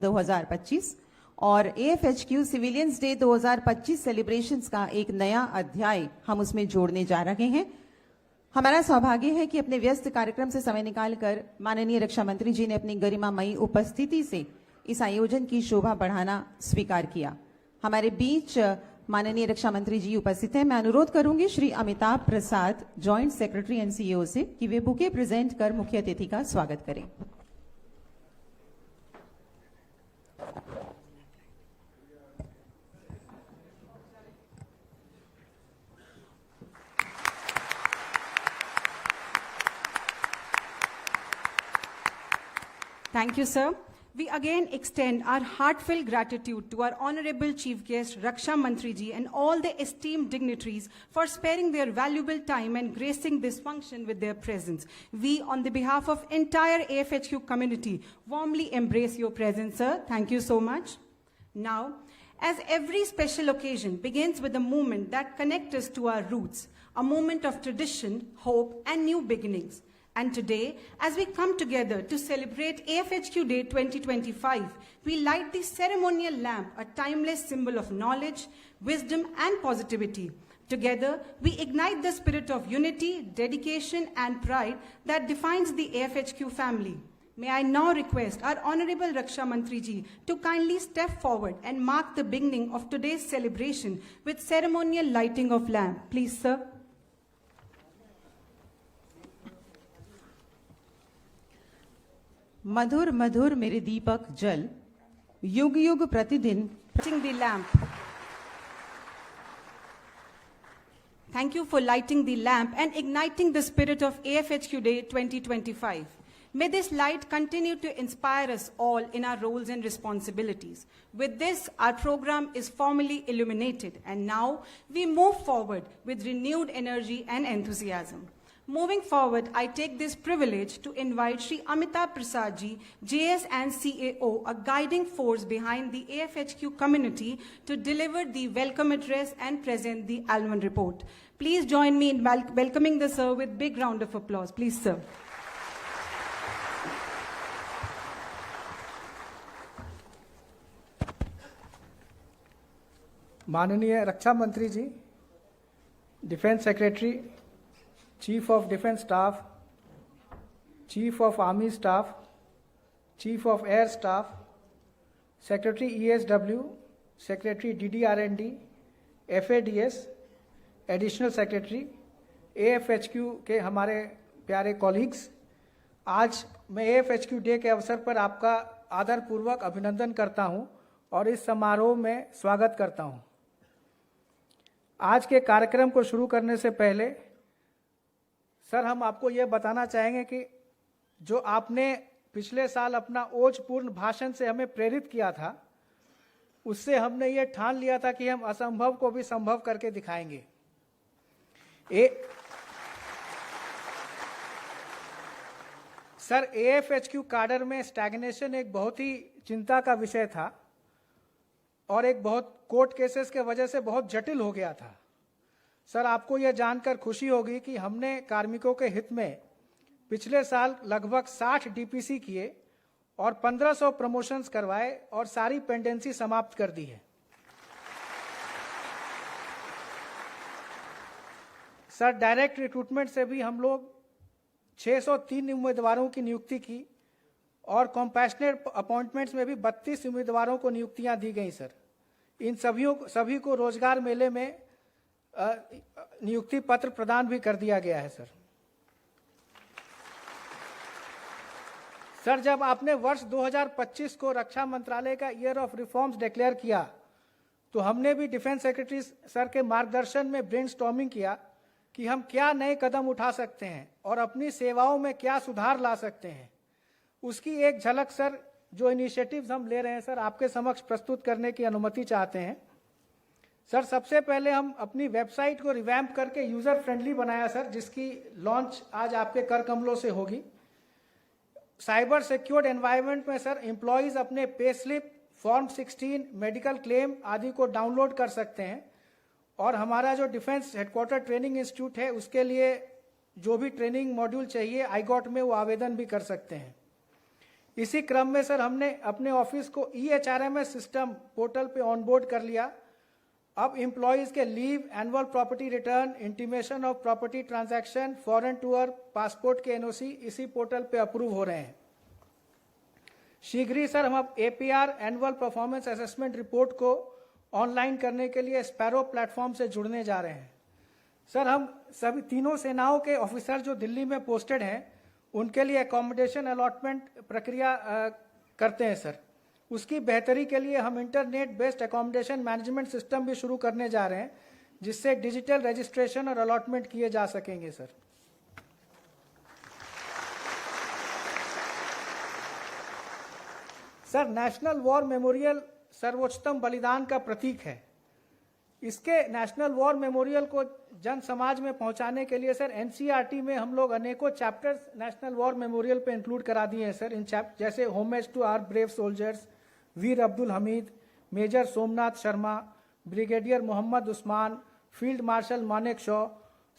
2025 और AFHQ civilians day 2025 celebrations का एक नया अध्याय हम उसमें जोड़ने जा रहे हैं। हमारा सौभाग्य है कि अपने व्यस्त कार्यक्रम से समय निकालकर माननीय रक्षा मंत्री जी ने अपनी गरिमामयी उपस्थिति से इस आयोजन की शोभा बढ़ाना स्वीकार किया। हमारे बीच माननीय रक्षा मंत्री जी उपस्थित हैं। मैं अनुरोध करूंगी श्री अमिताभ प्रसाद, जॉइंट सेक्रेटरी NCAO से, कि वे बुके प्रेजेंट कर मुख्य अतिथि का स्वागत करें। Thank you, sir. We again extend our heartfelt gratitude to our Honorable Chief Guest, Raksha Mantri ji, and all the esteemed dignitaries for sparing their valuable time and gracing this function with their presence. We, on the behalf of entire AFHQ community, warmly embrace your presence, sir. Thank you so much. Now, as every special occasion begins with a moment that connects us to our roots, a moment of tradition, hope, and new beginnings. And today, as we come together to celebrate AFHQ Day 2025, we light the ceremonial lamp, a timeless symbol of knowledge, wisdom, and positivity. Together, we ignite the spirit of unity, dedication, and pride that defines the AFHQ family. May I now request our Honorable Raksha Mantri ji to kindly step forward and mark the beginning of today's celebration with ceremonial lighting of lamp. Please, sir. मधुर मधुर मेरे दीपक जल, युग युग प्रतिदिन Lighting the lamp. Thank you for lighting the lamp and igniting the spirit of AFHQ Day 2025. May this light continue to inspire us all in our roles and responsibilities. With this, our program is formally illuminated, and now we move forward with renewed energy and enthusiasm. Moving forward, I take this privilege to invite Shri Amitabh Prasad ji, JS and CAO, a guiding force behind the AFHQ community, to deliver the welcome address and present the Almond report. Please join me in welcoming the sir with big round of applause. Please, sir. माननीय रक्षा मंत्री जी, defence secretary, Chief of Defence Staff, Chief of Army Staff, Chief of Air Staff, Secretary ESW, Secretary DDR&D, FADS, Additional Secretary, AFHQ के हमारे प्यारे colleagues, आज मैं AFHQ day के अवसर पर आपका आदरपूर्वक अभिनंदन करता हूं और इस समारोह में स्वागत करता हूं। आज के कार्यक्रम को शुरू करने से पहले सर, हम आपको यह बताना चाहेंगे कि जो आपने पिछले साल अपना ओजपूर्ण भाषण से हमें प्रेरित किया था, उससे हमने ये ठान लिया था कि हम असंभव को भी संभव करके दिखाएंगे। सर, AFHQ काडर में स्टैग्नेशन एक बहुत ही चिंता का विषय था और एक बहुत कोर्ट केसेस के वजह से बहुत जटिल हो गया था। सर, आपको यह जानकर खुशी होगी कि हमने कार्मिकों के हित में पिछले साल लगभग 60 DPC किए और 1500 प्रमोशंस करवाए और सारी पेंडेंसी समाप्त कर दी है। सर, डायरेक्ट रिक्रूटमेंट से भी हम लोग 603 उम्मीदवारों की नियुक्ति की और कॉम्पैशनेट अपॉइंटमेंट्स में भी 32 उम्मीदवारों को नियुक्तियां दी गई। सर, इन सभी को रोजगार मेले में नियुक्ति पत्र प्रदान भी कर दिया गया है। सर, जब आपने वर्ष 2025 को रक्षा मंत्रालय का ईयर ऑफ रिफॉर्म्स डिक्लेयर किया, तो हमने भी डिफेंस सेक्रेटरी सर के मार्गदर्शन में ब्रेनस्टॉर्मिंग किया कि हम क्या नए कदम उठा सकते हैं और अपनी सेवाओं में क्या सुधार ला सकते हैं। उसकी एक झलक सर, जो इनिशिएटिव्स हम ले रहे हैं सर, आपके समक्ष प्रस्तुत करने की अनुमति चाहते हैं। सर, सबसे पहले हम अपनी वेबसाइट को रिवैम्प करके यूजर फ्रेंडली बनाया सर, जिसकी लॉन्च आज आपके कर कमलों से होगी। साइबर सिक्योर्ड एनवायरनमेंट में सर, एम्प्लॉइज अपने pay slip, form 16, medical claim आदि को डाउनलोड कर सकते हैं और हमारा जो डिफेंस हेडक्वार्टर ट्रेनिंग इंस्टीट्यूट है, उसके लिए जो भी ट्रेनिंग मॉड्यूल चाहिए IGOT में, वो आवेदन भी कर सकते हैं। इसी क्रम में सर हमने अपने ऑफिस को EHRMS सिस्टम पोर्टल पे ऑनबोर्ड कर लिया। अब एम्प्लॉयज के leave, annual property return, intimation of property transaction, foreign tour, passport के NOC इसी पोर्टल पे अप्रूव हो रहे हैं। शीघ्र ही सर हम APR annual performance assessment report को ऑनलाइन करने के लिए स्पैरो प्लेटफॉर्म से जुड़ने जा रहे हैं। सर हम सभी तीनों सेनाओं के ऑफिसर जो दिल्ली में पोस्टेड हैं उनके लिए अकोमोडेशन अलॉटमेंट प्रक्रिया करते हैं सर। उसकी बेहतरी के लिए हम internet based accommodation management system भी शुरू करने जा रहे हैं, जिससे डिजिटल रजिस्ट्रेशन और अलॉटमेंट किए जा सकेंगे sir. Sir national war memorial सर्वोच्चतम बलिदान का प्रतीक है। इसके नेशनल वॉर मेमोरियल को जन समाज में पहुंचाने के लिए सर NCERT में हम लोग अनेकों चैप्टर्स नेशनल वॉर मेमोरियल पे इंक्लूड करा दिए हैं सर। इन जैसे homage to our brave soldiers, वीर Abdul Hamid, major Somnath Sharma, brigadier Mohammad Usman, field marshal Manek Shaw.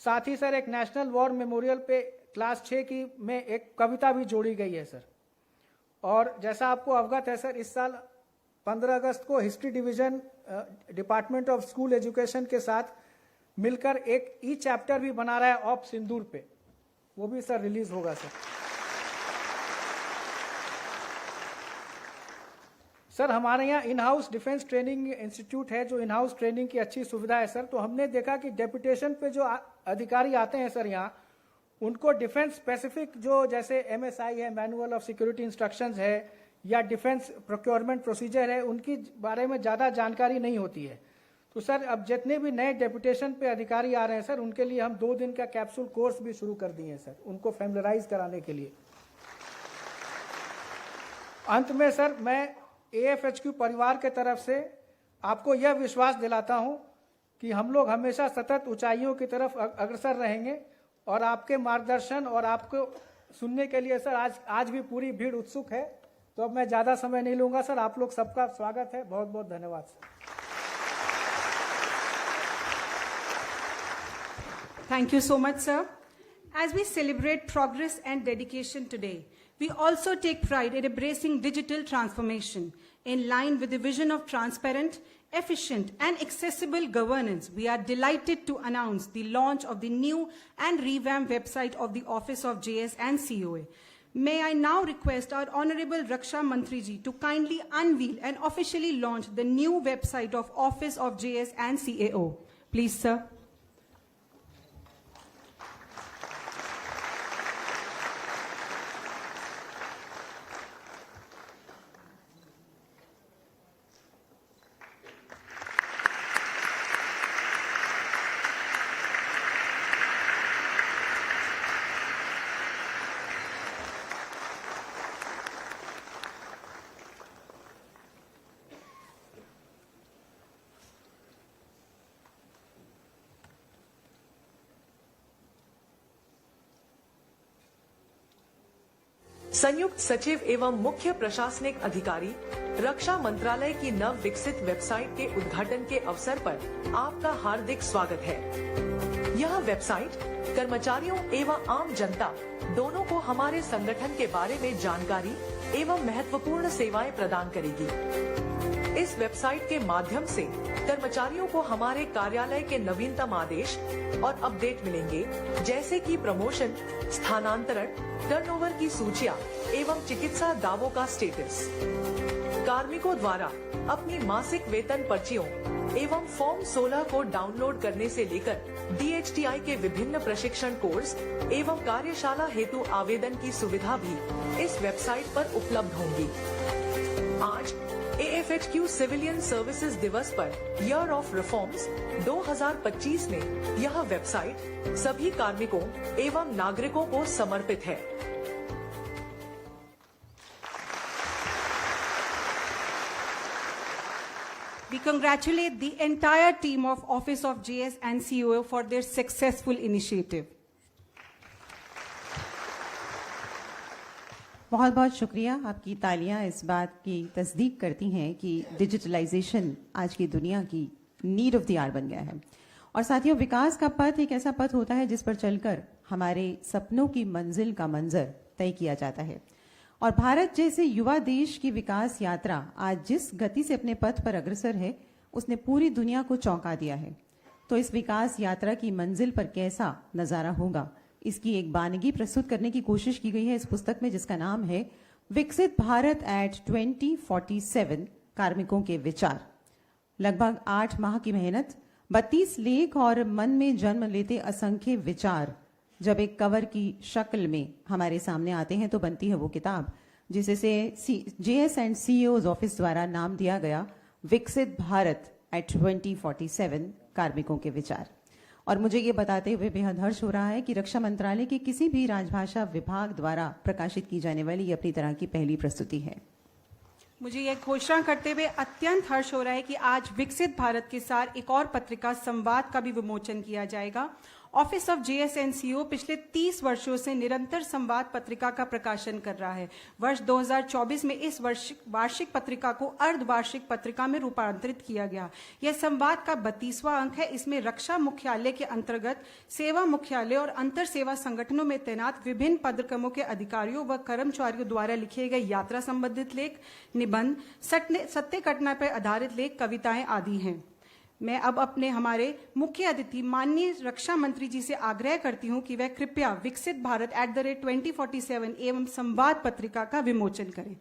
साथ ही सर एक नेशनल वॉर मेमोरियल पे क्लास 6 की में एक कविता भी जोड़ी गई है सर। और जैसा आपको अवगत है सर, इस साल 15 अगस्त को history division department of school education के साथ मिलकर एक चैप्टर भी बना रहा है ऑफ सिंदूर पे, वो भी सर रिलीज होगा सर। सर हमारे यहाँ in house defence training institute है, जो इन हाउस ट्रेनिंग की अच्छी सुविधा है सर। तो हमने देखा कि डेपुटेशन पे जो अधिकारी आते हैं सर यहाँ, उनको डिफेंस स्पेसिफिक जो जैसे MSI है, मैनुअल ऑफ सिक्योरिटी इंस्ट्रक्शंस है, या डिफेंस प्रोक्योरमेंट प्रोसीजर है, उनकी बारे में ज़्यादा जानकारी नहीं होती है। तो सर अब जितने भी नए डेपुटेशन पे अधिकारी आ रहे हैं सर, उनके लिए हम 2 दिन का कैप्सूल कोर्स भी शुरू कर दिए हैं सर, उनको फैमिलराइज कराने के लिए। अंत में सर मैं AFHQ परिवार के तरफ से आपको यह विश्वास दिलाता हूं कि हम लोग हमेशा सतत ऊंचाइयों की तरफ अग्रसर रहेंगे, और आपके मार्गदर्शन और आपको सुनने के लिए सर आज भी पूरी भीड़ उत्सुक है। तो अब मैं ज्यादा समय नहीं लूंगा सर, आप लोग सबका स्वागत है। बहुत बहुत धन्यवाद sir. Thank you so much, sir. As we celebrate progress and dedication today, we also take pride in embracing digital transformation. In line with the vision of transparent, efficient, and accessible governance, we are delighted to announce the launch of the new and revamped website of the Office of JS and COA. May I now request our Honorable Raksha Mantri ji to kindly unveil and officially launch the new website of Office of JS and CAO. Please, sir. संयुक्त सचिव एवं मुख्य प्रशासनिक अधिकारी रक्षा मंत्रालय की नव विकसित वेबसाइट के उद्घाटन के अवसर पर आपका हार्दिक स्वागत है। यह वेबसाइट कर्मचारियों एवं आम जनता दोनों को हमारे संगठन के बारे में जानकारी एवं महत्वपूर्ण सेवाएं प्रदान करेगी। इस वेबसाइट के माध्यम से कर्मचारियों को हमारे कार्यालय के नवीनतम आदेश और अपडेट मिलेंगे, जैसे कि प्रमोशन, स्थानांतरण, टर्नओवर की सूचियां एवं चिकित्सा दावों का स्टेटस। कार्मिकों द्वारा अपनी मासिक वेतन पर्चियों एवं फॉर्म 16 को डाउनलोड करने से लेकर DHTI के विभिन्न प्रशिक्षण कोर्स एवं कार्यशाला हेतु आवेदन की सुविधा भी इस वेबसाइट पर उपलब्ध होंगी। आज AFHQ सिविलियन सर्विसेज दिवस पर ईयर ऑफ रिफॉर्म्स 2025 में यह वेबसाइट सभी कार्मिकों एवं नागरिकों को समर्पित है। We congratulate the entire team of Office of JS and COA for their successful initiative. बहुत बहुत शुक्रिया। आपकी तालियां इस बात की तस्दीक करती हैं कि डिजिटलाइजेशन आज की दुनिया की नीड ऑफ द आवर बन गया है। और साथियों, विकास का पथ एक ऐसा पथ होता है जिस पर चलकर हमारे सपनों की मंजिल का मंजर तय किया जाता है। और भारत जैसे युवा देश की विकास यात्रा आज जिस गति से अपने पथ पर अग्रसर है, उसने पूरी दुनिया को चौंका दिया है। तो इस विकास यात्रा की मंजिल पर कैसा नजारा होगा, इसकी एक बानगी प्रस्तुत करने की कोशिश की गई है इस पुस्तक में, जिसका नाम है विकसित भारत एट 2047 कार्मिकों के विचार। लगभग 8 माह की मेहनत, 32 लेख और मन में जन्म लेते असंख्य विचार जब एक कवर की शक्ल में हमारे सामने आते हैं तो बनती है वो किताब जिसे JS एंड CEO's ऑफिस द्वारा नाम दिया गया विकसित भारत एट 2047 कार्मिकों के विचार। और मुझे ये बताते हुए बेहद हर्ष हो रहा है कि रक्षा मंत्रालय के किसी भी राजभाषा विभाग द्वारा प्रकाशित की जाने वाली ये अपनी तरह की पहली प्रस्तुति है। मुझे यह घोषणा करते हुए अत्यंत हर्ष हो रहा है कि आज विकसित भारत के साथ एक और पत्रिका संवाद का भी विमोचन किया जाएगा। Office of JS and CEO पिछले 30 वर्षों से निरंतर संवाद पत्रिका का प्रकाशन कर रहा है। वर्ष 2024 में इस वार्षिक पत्रिका को अर्धवार्षिक पत्रिका में रूपांतरित किया गया। यह संवाद का 32वां अंक है। इसमें रक्षा मुख्यालय के अंतर्गत सेवा मुख्यालय और अंतर सेवा संगठनों में तैनात विभिन्न पदक्रमों के अधिकारियों व कर्मचारियों द्वारा लिखे गए यात्रा संबंधित लेख, निबंध, सत्य घटना पर आधारित लेख, कविताएं आदि हैं। मैं अब हमारे मुख्य अतिथि माननीय रक्षा मंत्री जी से आग्रह करती हूं कि वह कृपया विकसित भारत @ 2047 एवं संवाद पत्रिका का विमोचन करें।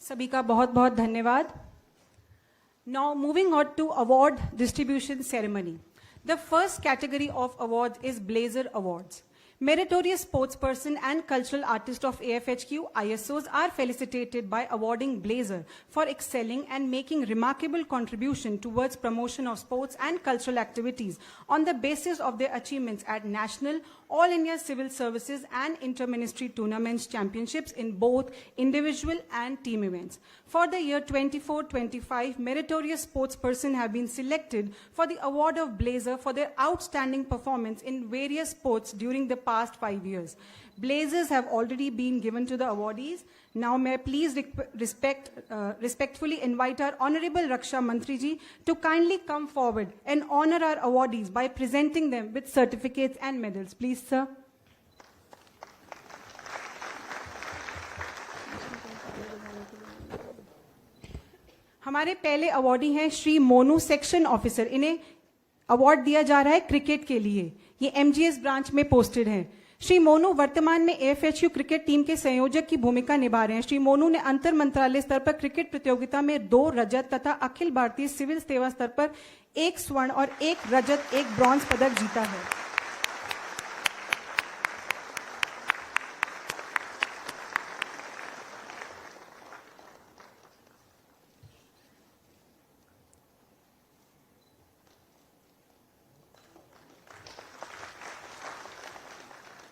सभी का बहुत बहुत धन्यवाद। Now moving on to award distribution ceremony. The first category of awards is Blazer Awards. Meritorious sportsperson and cultural artist of AFHQ ISOs are felicitated by awarding Blazer for excelling and making remarkable contribution towards promotion of sports and cultural activities on the basis of their achievements at national, all India civil services and inter-ministry tournaments championships in both individual and team events. For the year 24-25, meritorious sportsperson have been selected for the award of Blazer for their outstanding performance in various sports during the past 5 years. Blazers have already been given to the awardees. Now may I please respectfully invite our Honorable Raksha Mantri ji to kindly come forward and honor our awardees by presenting them with certificates and medals. Please, sir. हमारे पहले awardee हैं Shri Monu, section officer. इन्हें award दिया जा रहा है cricket के लिए। ये MGS ब्रांच में पोस्टेड हैं। श्री मोनू वर्तमान में AFHQ क्रिकेट टीम के संयोजक की भूमिका निभा रहे हैं। श्री मोनू ने अंतर मंत्रालय स्तर पर क्रिकेट प्रतियोगिता में 2 रजत तथा अखिल भारतीय सिविल सेवा स्तर पर 1 स्वर्ण और 1 रजत 1 ब्रॉन्ज पदक जीता है।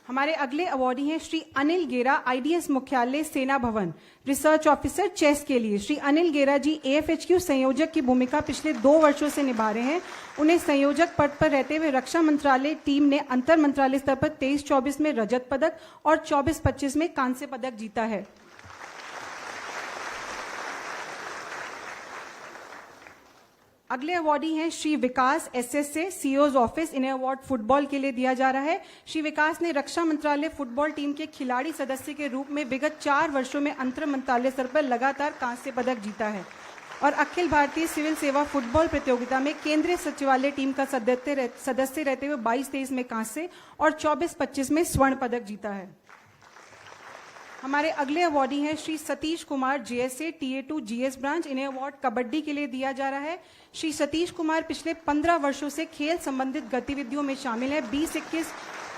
हमारे अगले अवार्डी हैं श्री अनिल गेरा, IDS मुख्यालय सेना भवन, रिसर्च ऑफिसर चेस के लिए। श्री अनिल गेरा जी AFHQ संयोजक की भूमिका पिछले 2 वर्षों से निभा रहे हैं। उन्हें संयोजक पद पर रहते हुए रक्षा मंत्रालय टीम ने अंतर मंत्रालय स्तर पर 23-24 में रजत पदक और 24-25 में कांस्य पदक जीता है। अगले अवार्डी हैं श्री विकास SSA, CEO's ऑफिस। इन्हें अवार्ड फुटबॉल के लिए दिया जा रहा है। श्री विकास ने रक्षा मंत्रालय फुटबॉल टीम के खिलाड़ी सदस्य के रूप में विगत 4 वर्षों में अंतर मंत्रालय स्तर पर लगातार कांस्य पदक जीता है और अखिल भारतीय सिविल सेवा फुटबॉल प्रतियोगिता में केंद्रीय सचिवालय टीम का सदस्य रहते हुए 22-23 में कांस्य और 24-25 में स्वर्ण पदक जीता है। हमारे अगले अवार्डी हैं Shri Satish Kumar, JSA, TA2 GS branch. इन्हें अवार्ड कबड्डी के लिए दिया जा रहा है। श्री सतीश कुमार पिछले 15 वर्षों से खेल संबंधित गतिविधियों में शामिल है। 20-21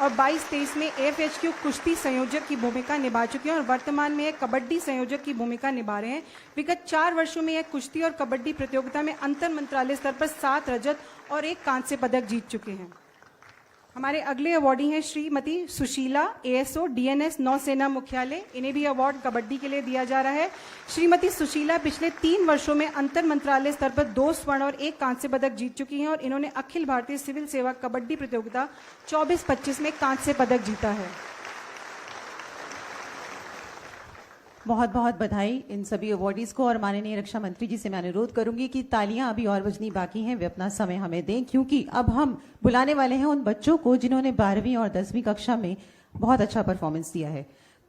और 22-23 में AFHQ कुश्ती संयोजक की भूमिका निभा चुके हैं और वर्तमान में ये कबड्डी संयोजक की भूमिका निभा रहे हैं। विगत 4 वर्षों में ये कुश्ती और कबड्डी प्रतियोगिता में अंतर मंत्रालय स्तर पर 7 रजत और 1 कांस्य पदक जीत चुके हैं। हमारे अगले अवार्डी हैं श्रीमती सुशीला, ASO DNS नौसेना मुख्यालय। इन्हें भी अवार्ड कबड्डी के लिए दिया जा रहा है। श्रीमती सुशीला पिछले 3 वर्षों में अंतर मंत्रालय स्तर पर 2 स्वर्ण और 1 कांस्य पदक जीत चुकी हैं और इन्होंने अखिल भारतीय सिविल सेवा कबड्डी प्रतियोगिता 24-25 में कांस्य पदक जीता है। बहुत बहुत बधाई इन सभी अवार्डीज को। और माननीय रक्षा मंत्री जी से मैं अनुरोध करूंगी कि तालियां अभी और बजनी बाकी हैं, वे अपना समय हमें दें, क्योंकि अब हम बुलाने वाले हैं उन बच्चों को जिन्होंने 12वीं और 10वीं कक्षा में बहुत अच्छा परफॉर्मेंस दिया है।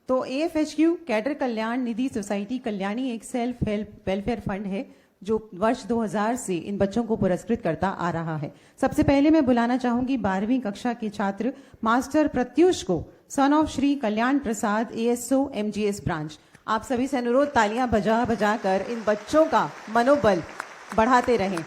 तो AFHQ कैडर कल्याण निधि सोसाइटी कल्याणी एक सेल्फ हेल्प वेलफेयर फंड है जो वर्ष 2000 से इन बच्चों को पुरस्कृत करता आ रहा है। सबसे पहले मैं बुलाना चाहूंगी 12वीं कक्षा के छात्र मास्टर प्रत्युष को, सन of Shri Kalyan Prasad, ASO MGS branch. आप सभी से अनुरोध, तालियां बजा बजा कर इन बच्चों का मनोबल बढ़ाते रहें।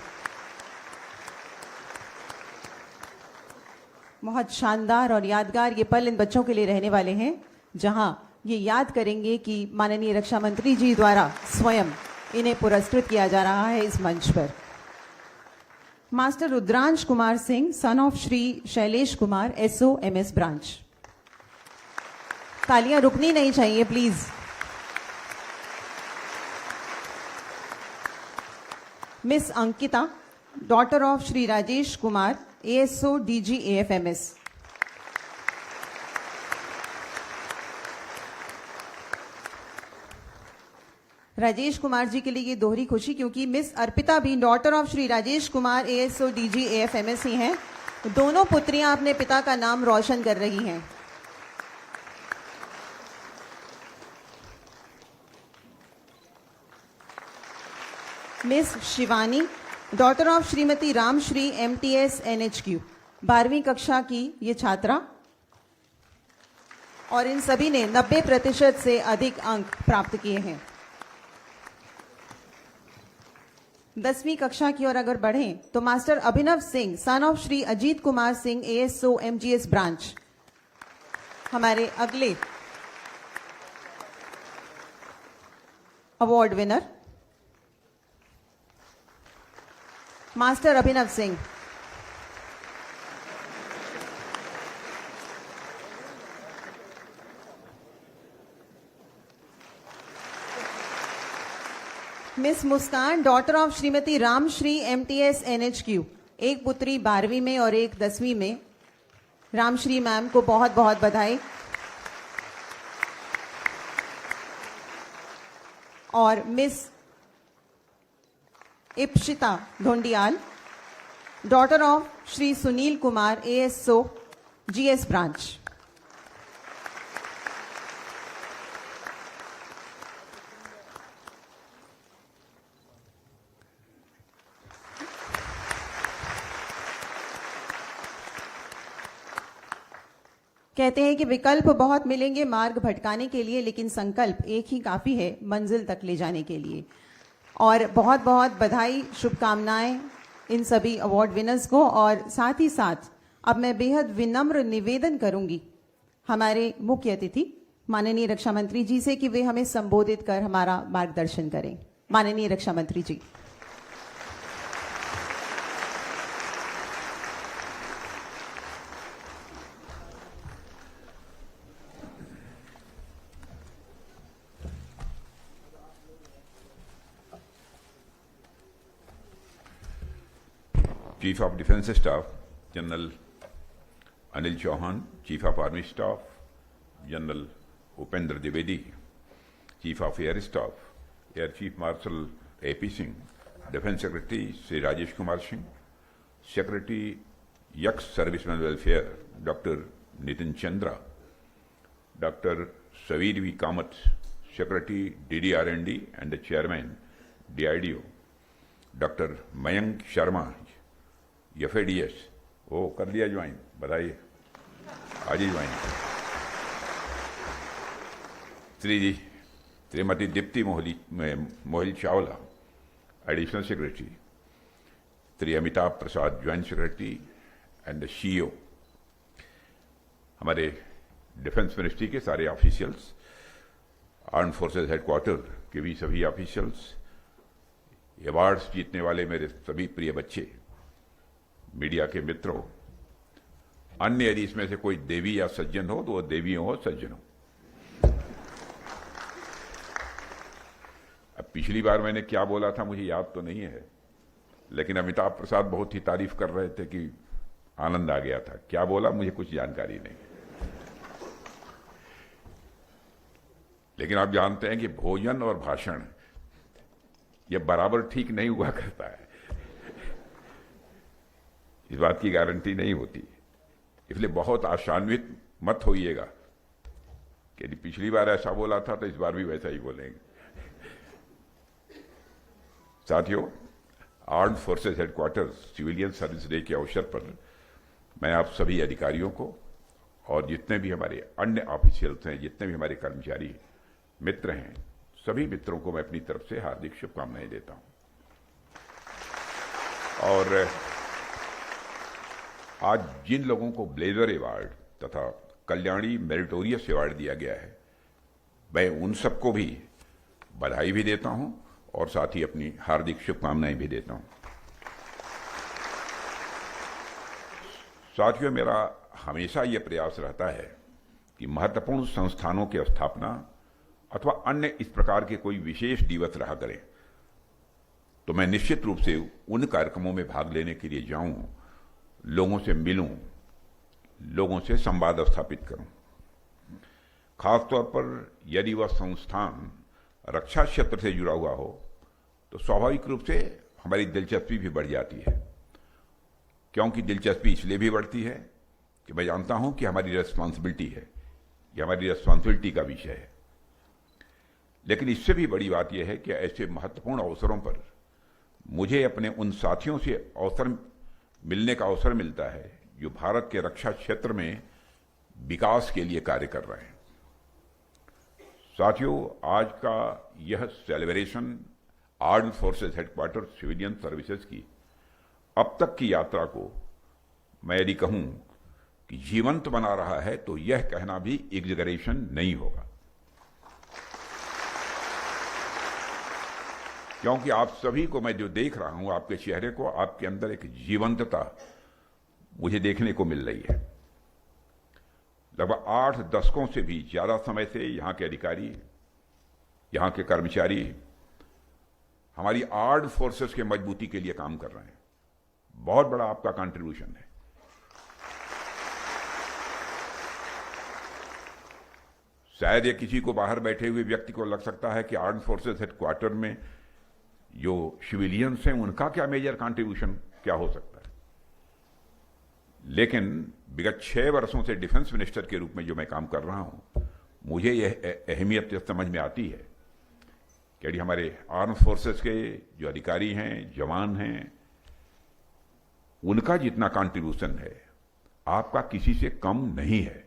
बहुत शानदार और यादगार ये पल इन बच्चों के लिए रहने वाले हैं, जहां ये याद करेंगे कि माननीय रक्षा मंत्री जी द्वारा स्वयं इन्हें पुरस्कृत किया जा रहा है इस मंच पर। Master Rudransh Kumar Singh, son of Shri Shailesh Kumar, SO MS branch. तालियां रुकनी नहीं चाहिए please. Miss Ankita, daughter of Shri Rajesh Kumar, ASO DG AFMS। Rajesh Kumar ji के लिए ये दोहरी खुशी, क्योंकि मिस अर्पिता भी daughter of Shri Rajesh Kumar, ASO DG AFMS ही हैं। दोनों पुत्रियां अपने पिता का नाम रोशन कर रही हैं। Miss Shivani, daughter of Shrimati Ramshree, MTS NHQ, 12वीं कक्षा की ये छात्रा, और इन सभी ने 90% से अधिक अंक प्राप्त किए हैं। 10वीं कक्षा की ओर अगर बढ़ें तो master Abhinav Singh, son of Shri Ajit Kumar Singh, ASO MGS branch, हमारे अगले award winner master Abhinav Singh. Miss Muskan, daughter of Shrimati Ramshree, MTS NHQ, एक पुत्री 12वीं में और एक 10वीं में। रामश्री मैम को बहुत बहुत बधाई। और miss Ipshita Dhoundiyal, daughter of Shri Sunil Kumar, ASO GS branch. कहते हैं कि विकल्प बहुत मिलेंगे मार्ग भटकाने के लिए, लेकिन संकल्प एक ही काफी है मंजिल तक ले जाने के लिए। और बहुत बहुत बधाई, शुभकामनाएं इन सभी अवार्ड विनर्स को। और साथ ही साथ अब मैं बेहद विनम्र निवेदन करूंगी हमारे मुख्य अतिथि माननीय रक्षा मंत्री जी से कि वे हमें संबोधित कर हमारा मार्गदर्शन करें। माननीय रक्षा मंत्री जी। Chief of Defence Staff, General Anil Chauhan, Chief of Army Staff, General Upendra Dwivedi, Chief of Air Staff, Air Chief Marshal A.P. Singh, Defence Secretary Sri Rajesh Kumar Singh, Secretary Ex Servicemen Welfare Dr. Nitin Chandra, Dr. Saveer V. Kamath, Secretary DDR&D and the Chairman DIDO, Dr. Mayank Sharma, FADS, वो कर लिया join, बधाई, आज ही join. Shrimati Deepti Mohil Chawla, additional secretary, Shri Amitabh Prasad, joint secretary and CEO, हमारे defence ministry के सारे officials, arm forces headquarter के भी सभी ऑफिशियल्स, अवार्ड्स जीतने वाले मेरे सभी प्रिय बच्चे, मीडिया के मित्रों, अन्य यदि इसमें से कोई देवी या सज्जन हो तो वो देवी हो सज्जन हो। अब पिछली बार मैंने क्या बोला था मुझे याद तो नहीं है, लेकिन अमिताभ प्रसाद बहुत ही तारीफ कर रहे थे कि आनंद आ गया था। क्या बोला मुझे कुछ जानकारी नहीं, लेकिन आप जानते हैं कि भोजन और भाषण ये बराबर ठीक नहीं हुआ करता है, इस बात की गारंटी नहीं होती। इसलिए बहुत आशान्वित मत होइएगा कि यदि पिछली बार ऐसा बोला था तो इस बार भी वैसा ही बोलेंगे। साथियों, armed forces headquarters civilian service day के अवसर पर मैं आप सभी अधिकारियों को और जितने भी हमारे अन्य ऑफिशियल्स हैं, जितने भी हमारे कर्मचारी मित्र हैं, सभी मित्रों को मैं अपनी तरफ से हार्दिक शुभकामनाएं देता हूं। और आज जिन लोगों को ब्लेजर अवार्ड तथा कल्याणी मेरिटोरियस अवार्ड दिया गया है, मैं उन सबको भी बधाई भी देता हूं और साथ ही अपनी हार्दिक शुभकामनाएं भी देता हूं। साथियों, मेरा हमेशा यह प्रयास रहता है कि महत्वपूर्ण संस्थानों की स्थापना अथवा अन्य इस प्रकार के कोई विशेष दिवस रहा करें तो मैं निश्चित रूप से उन कार्यक्रमों में भाग लेने के लिए जाऊं, लोगों से मिलूं, लोगों से संवाद स्थापित करूं। खासतौर पर यदि वह संस्थान रक्षा क्षेत्र से जुड़ा हुआ हो तो स्वाभाविक रूप से हमारी दिलचस्पी भी बढ़ जाती है। क्योंकि दिलचस्पी इसलिए भी बढ़ती है कि मैं जानता हूं कि हमारी रेस्पॉन्सिबिलिटी है, यह हमारी रेस्पॉन्सिबिलिटी का विषय है। लेकिन इससे भी बड़ी बात यह है कि ऐसे महत्वपूर्ण अवसरों पर मुझे अपने उन साथियों से मिलने का अवसर मिलता है जो भारत के रक्षा क्षेत्र में विकास के लिए कार्य कर रहे हैं। साथियों, आज का यह celebration armed forces headquarter civilian services की अब तक की यात्रा को मैं यदि कहूं कि जीवंत बना रहा है तो यह कहना भी एग्जैगरेशन नहीं होगा, क्योंकि आप सभी को मैं जो देख रहा हूं, आपके चेहरे को, आपके अंदर एक जीवंतता मुझे देखने को मिल रही है। लगभग 8 दशकों से भी ज्यादा समय से यहां के अधिकारी, यहां के कर्मचारी हमारी आर्म्ड फोर्सेस के मजबूती के लिए काम कर रहे हैं। बहुत बड़ा आपका कंट्रीब्यूशन है। शायद ये किसी को बाहर बैठे हुए व्यक्ति को लग सकता है कि आर्म्ड फोर्सेस हेडक्वार्टर में जो सिविलियंस हैं उनका क्या मेजर कंट्रीब्यूशन क्या हो सकता है, लेकिन विगत 6 वर्षों से डिफेंस मिनिस्टर के रूप में जो मैं काम कर रहा हूं, मुझे यह अहमियत समझ में आती है कि यदि हमारे आर्म फोर्सेस के जो अधिकारी हैं, जवान हैं, उनका जितना कंट्रीब्यूशन है आपका किसी से कम नहीं है।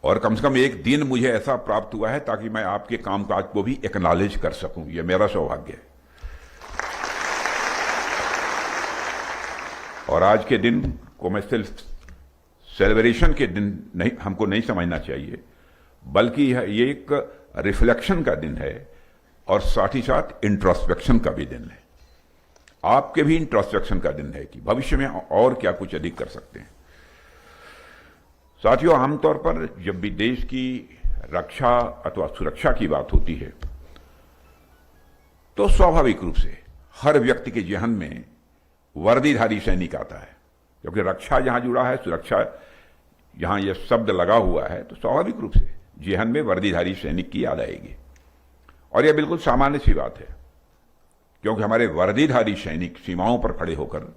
और कम से कम एक दिन मुझे ऐसा प्राप्त हुआ है ताकि मैं आपके कामकाज को भी एक्नॉलेज कर सकूं, यह मेरा सौभाग्य है। और आज के दिन को मैं सिर्फ सेलिब्रेशन के दिन नहीं, हमको नहीं समझना चाहिए, बल्कि ये एक रिफ्लेक्शन का दिन है और साथ ही साथ इंट्रोस्पेक्शन का भी दिन है। आपके भी इंट्रोस्पेक्शन का दिन है कि भविष्य में और क्या कुछ अधिक कर सकते हैं। साथियों, आमतौर पर जब भी देश की रक्षा अथवा सुरक्षा की बात होती है तो स्वाभाविक रूप से हर व्यक्ति के जहन में वर्दीधारी सैनिक आता है, क्योंकि रक्षा जहां जुड़ा है, सुरक्षा जहां यह शब्द लगा हुआ है, तो स्वाभाविक रूप से जहन में वर्दीधारी सैनिक की याद आएगी। और यह बिल्कुल सामान्य सी बात है, क्योंकि हमारे वर्दीधारी सैनिक सीमाओं पर खड़े होकर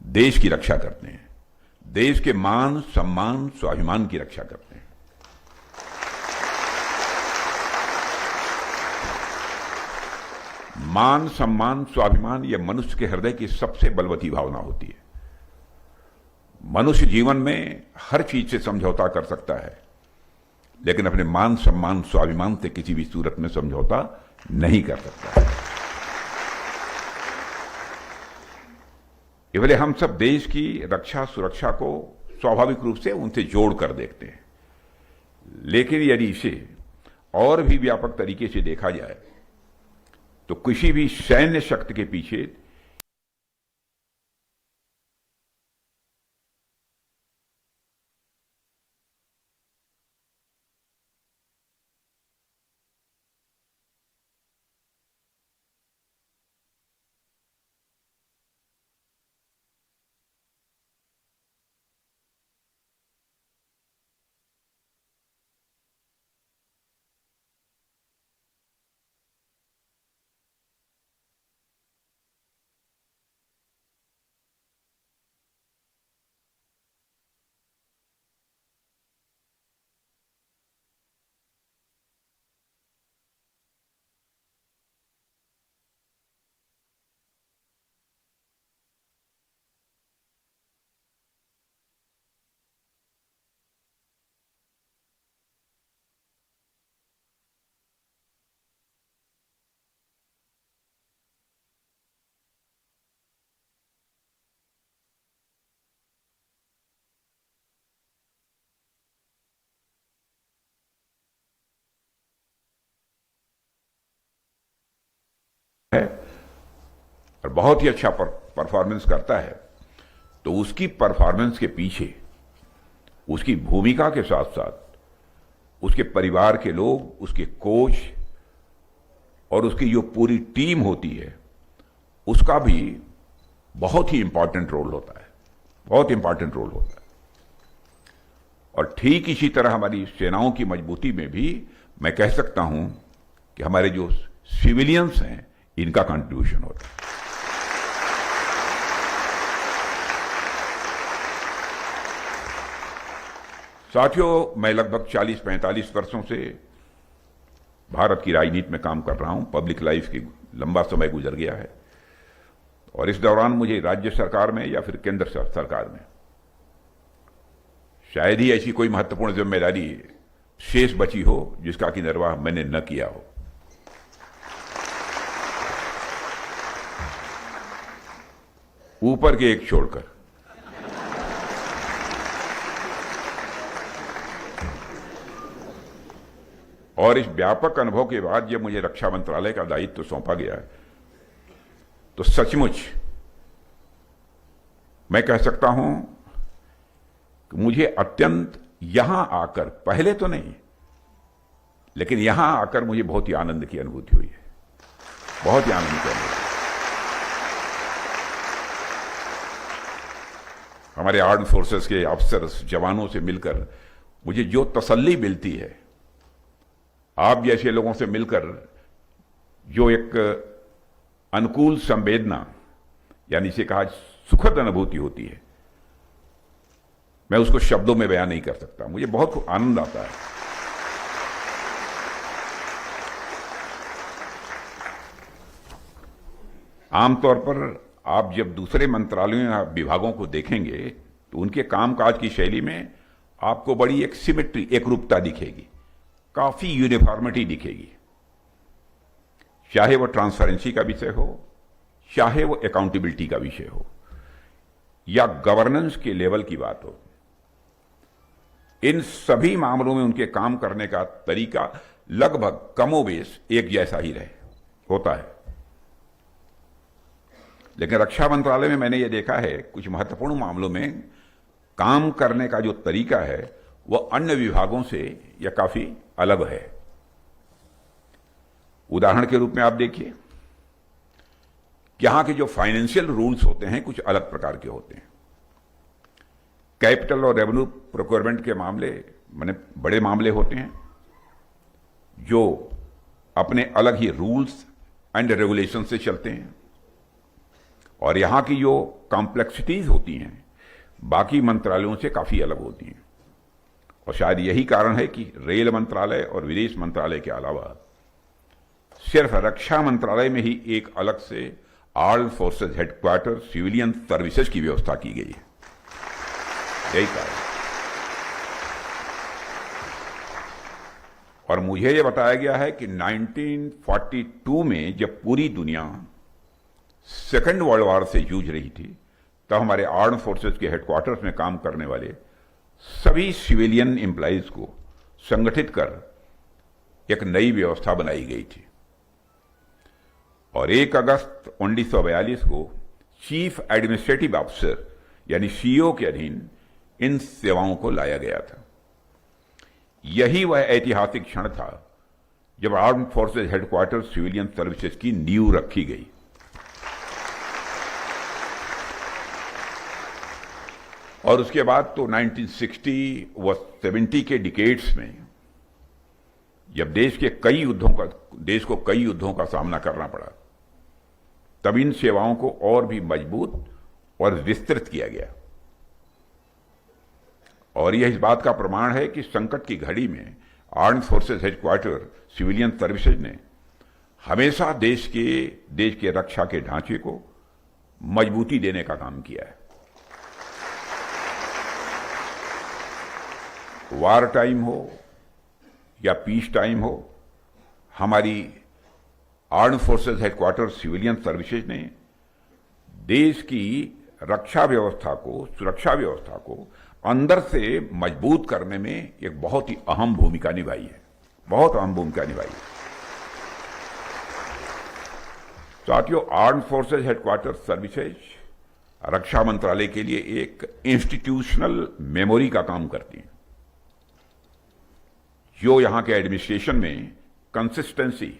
देश की रक्षा करते हैं, देश के मान, सम्मान, स्वाभिमान की रक्षा करते हैं। मान, सम्मान, स्वाभिमान यह मनुष्य के हृदय की सबसे बलवती भावना होती है। मनुष्य जीवन में हर चीज से समझौता कर सकता है, लेकिन अपने मान, सम्मान, स्वाभिमान से किसी भी सूरत में समझौता नहीं कर सकता। इसलिए हम सब देश की रक्षा सुरक्षा को स्वाभाविक रूप से उनसे जोड़ कर देखते हैं, लेकिन यदि इसे और भी व्यापक तरीके से देखा जाए तो किसी भी सैन्य शक्ति के पीछे है और बहुत ही अच्छा परफॉर्मेंस करता है, तो उसकी परफॉर्मेंस के पीछे उसकी भूमिका के साथ साथ उसके परिवार के लोग, उसके कोच और उसकी जो पूरी टीम होती है, उसका भी बहुत ही इंपॉर्टेंट रोल होता है, बहुत इंपॉर्टेंट रोल होता है। और ठीक इसी तरह हमारी सेनाओं की मजबूती में भी मैं कह सकता हूं कि हमारे जो सिविलियंस हैं, इनका कंट्रीब्यूशन होता है। साथियों, मैं लगभग 40-45 वर्षों से भारत की राजनीति में काम कर रहा हूं। पब्लिक लाइफ की लंबा समय गुजर गया है और इस दौरान मुझे राज्य सरकार में या फिर केंद्र सरकार में शायद ही ऐसी कोई महत्वपूर्ण जिम्मेदारी शेष बची हो जिसका कि निर्वाह मैंने न किया हो। ऊपर के एक छोड़कर। और इस व्यापक अनुभव के बाद जब मुझे रक्षा मंत्रालय का दायित्व तो सौंपा गया है, तो सचमुच मैं कह सकता हूं कि मुझे अत्यंत यहां आकर, पहले तो नहीं लेकिन यहां आकर मुझे बहुत ही आनंद की अनुभूति हुई है, बहुत ही आनंद की अनुभूति। हमारे आर्म्ड फोर्सेस के अफसर्स, जवानों से मिलकर मुझे जो तसल्ली मिलती है, आप जैसे लोगों से मिलकर जो एक अनुकूल संवेदना, यानी इसे कहा सुखद अनुभूति होती है, मैं उसको शब्दों में बयान नहीं कर सकता। मुझे बहुत आनंद आता है। आमतौर पर आप जब दूसरे मंत्रालयों या विभागों को देखेंगे तो उनके कामकाज की शैली में आपको बड़ी एक सिमेट्री, एक रूपता दिखेगी, काफी यूनिफॉर्मिटी दिखेगी। चाहे वो ट्रांसपेरेंसी का विषय हो, चाहे वो अकाउंटेबिलिटी का विषय हो, या गवर्नेंस के लेवल की बात हो, इन सभी मामलों में उनके काम करने का तरीका लगभग कमोबेश एक जैसा ही होता है। लेकिन रक्षा मंत्रालय में मैंने ये देखा है, कुछ महत्वपूर्ण मामलों में काम करने का जो तरीका है वह अन्य विभागों से यह काफी अलग है। उदाहरण के रूप में आप देखिए, यहां के जो फाइनेंशियल रूल्स होते हैं कुछ अलग प्रकार के होते हैं। कैपिटल और रेवेन्यू प्रोक्योरमेंट के मामले माने बड़े मामले होते हैं जो अपने अलग ही रूल्स एंड रेगुलेशन से चलते हैं, और यहां की जो कॉम्प्लेक्सिटीज होती हैं बाकी मंत्रालयों से काफी अलग होती हैं। और शायद यही कारण है कि रेल मंत्रालय और विदेश मंत्रालय के अलावा सिर्फ रक्षा मंत्रालय में ही एक अलग से armed forces headquarter civilian services की व्यवस्था की गई है। यही कारण। और मुझे ये बताया गया है कि 1942 में जब पूरी दुनिया सेकेंड वर्ल्ड वॉर से जूझ रही थी, तब हमारे आर्म फोर्सेस के हेडक्वार्टर्स में काम करने वाले सभी सिविलियन एम्प्लॉइज को संगठित कर एक नई व्यवस्था बनाई गई थी और 1 अगस्त 1942 को चीफ एडमिनिस्ट्रेटिव ऑफिसर यानी सीईओ के अधीन इन सेवाओं को लाया गया था। यही वह ऐतिहासिक क्षण था जब arm forces headquarter civilian services की नींव रखी गई। और उसके बाद तो 1960 व 70 के डिकेड्स में जब देश को कई युद्धों का सामना करना पड़ा, तब इन सेवाओं को और भी मजबूत और विस्तृत किया गया। और यह इस बात का प्रमाण है कि संकट की घड़ी में arm forces headquarter civilian services ने हमेशा देश के रक्षा के ढांचे को मजबूती देने का काम किया है। वार टाइम हो या पीस टाइम हो, हमारी arm forces headquarter civilian services ने देश की रक्षा व्यवस्था को, सुरक्षा व्यवस्था को अंदर से मजबूत करने में एक बहुत ही अहम भूमिका निभाई है, बहुत अहम भूमिका निभाई है। साथियों, आर्म फोर्सेज हेडक्वार्टर सर्विसेज रक्षा मंत्रालय के लिए एक इंस्टीट्यूशनल मेमोरी का काम करती है, जो यहां के एडमिनिस्ट्रेशन में कंसिस्टेंसी,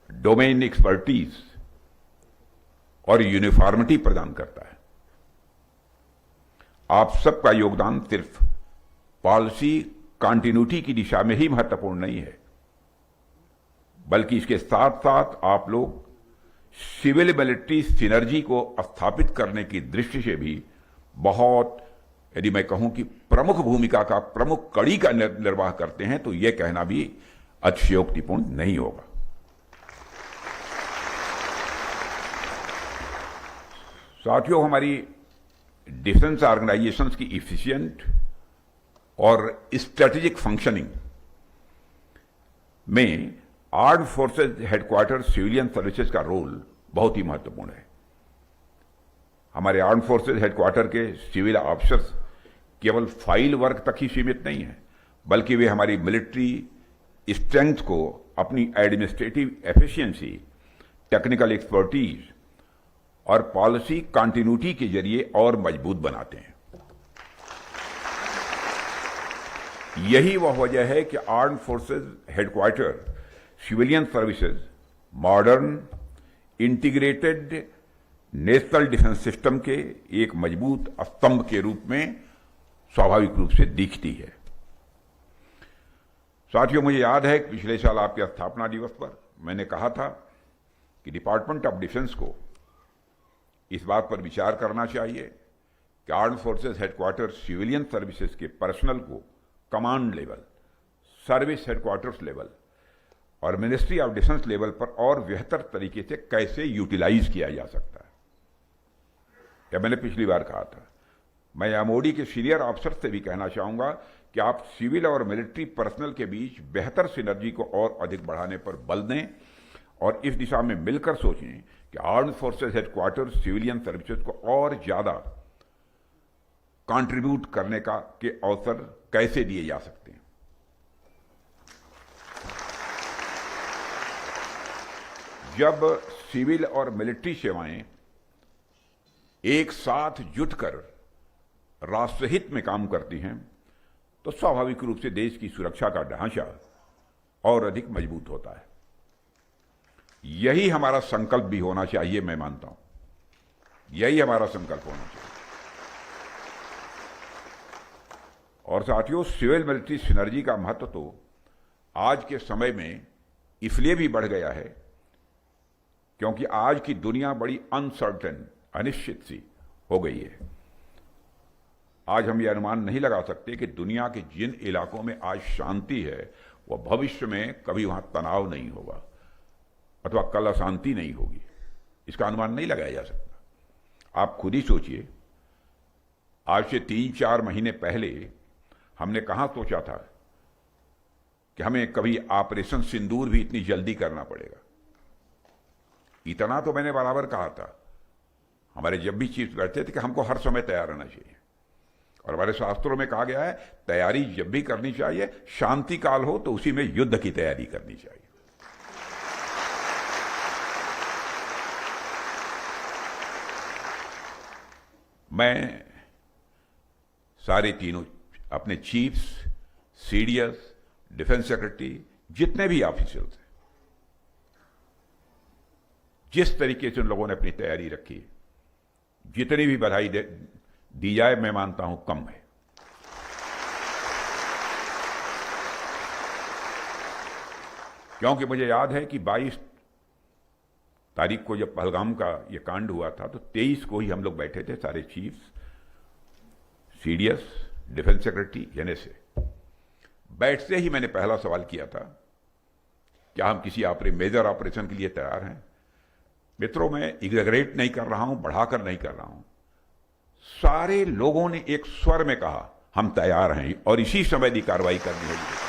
डोमेन एक्सपर्टीज और यूनिफॉर्मिटी प्रदान करता है। आप सबका योगदान सिर्फ पॉलिसी कंटिन्यूटी की दिशा में ही महत्वपूर्ण नहीं है, बल्कि इसके साथ साथ आप लोग सिविल मिलिट्री सिनर्जी को स्थापित करने की दृष्टि से भी बहुत, यदि मैं कहूं कि प्रमुख भूमिका का, प्रमुख कड़ी का निर्वाह करते हैं, तो यह कहना भी अतिशयोक्तिपूर्ण नहीं होगा। साथियों, हमारी डिफेंस ऑर्गेनाइजेशंस की इफिशिएंट और स्ट्रेटेजिक फंक्शनिंग में arm forces headquarter civilian services का रोल बहुत ही महत्वपूर्ण है। हमारे आर्म फोर्सेज हेडक्वार्टर के सिविल ऑफिसर्स केवल फाइल वर्क तक ही सीमित नहीं है, बल्कि वे हमारी मिलिट्री स्ट्रेंथ को अपनी एडमिनिस्ट्रेटिव एफिशिएंसी, टेक्निकल एक्सपर्टीज और पॉलिसी कंटिन्यूटी के जरिए और मजबूत बनाते हैं। यही वह वजह है कि arm forces headquarter civilian services modern integrated national defence system के एक मजबूत स्तंभ के रूप में स्वाभाविक रूप से दिखती है। साथियों, मुझे याद है कि पिछले साल आपके स्थापना दिवस पर मैंने कहा था कि डिपार्टमेंट ऑफ डिफेंस को इस बात पर विचार करना चाहिए कि arm forces headquarter civilian services के पर्सनल को command level, service headquarters level और मिनिस्ट्री ऑफ डिफेंस लेवल पर और बेहतर तरीके से कैसे यूटिलाइज किया जा सकता है। यह मैंने पिछली बार कहा था। मैं एमओडी के सीनियर अफसर से भी कहना चाहूंगा कि आप सिविल और मिलिट्री पर्सनल के बीच बेहतर सिनर्जी को और अधिक बढ़ाने पर बल दें और इस दिशा में मिलकर सोचें कि arm forces headquarter civilian services को और ज्यादा कंट्रीब्यूट करने के अवसर कैसे दिए जा सकते हैं। जब सिविल और मिलिट्री सेवाएं एक साथ जुटकर राष्ट्रहित में काम करती हैं, तो स्वाभाविक रूप से देश की सुरक्षा का ढांचा और अधिक मजबूत होता है। यही हमारा संकल्प भी होना चाहिए, मैं मानता हूं, यही हमारा संकल्प होना चाहिए। और साथियों, सिविल मिलिट्री सिनर्जी का महत्व तो आज के समय में इसलिए भी बढ़ गया है क्योंकि आज की दुनिया बड़ी अनसर्टेन, अनिश्चित सी हो गई है। आज हम ये अनुमान नहीं लगा सकते कि दुनिया के जिन इलाकों में आज शांति है, वह भविष्य में कभी वहां तनाव नहीं होगा अथवा कल अशांति नहीं होगी। इसका अनुमान नहीं लगाया जा सकता। आप खुद ही सोचिए, आज से 3-4 महीने पहले हमने कहां सोचा था कि हमें कभी ऑपरेशन सिंदूर भी इतनी जल्दी करना पड़ेगा। इतना तो मैंने बराबर कहा था, हमारे जब भी चीफ बैठते थे कि हमको हर समय तैयार रहना चाहिए, और हमारे शास्त्रों में कहा गया है तैयारी जब भी करनी चाहिए, शांति काल हो तो उसी में युद्ध की तैयारी करनी चाहिए। मैं सारे तीनों अपने चीफ्स, सीडीएस, डिफेंस सेक्रेटरी, जितने भी ऑफिसर्स हैं, जिस तरीके से उन लोगों ने अपनी तैयारी रखी, जितनी भी बधाई दी जाए मैं मानता हूं कम है। क्योंकि मुझे याद है कि 22 तारीख को जब पहलगाम का यह कांड हुआ था तो 23 को ही हम लोग बैठे थे, सारे chiefs, CDS, defence secretary, NSA. बैठते ही मैंने पहला सवाल किया था, क्या हम किसी मेजर ऑपरेशन के लिए तैयार हैं? मित्रों, मैं एग्जैगरेट नहीं कर रहा हूं, बढ़ाकर नहीं कर रहा हूं। सारे लोगों ने एक स्वर में कहा हम तैयार हैं और इसी समय की कार्रवाई करनी होगी।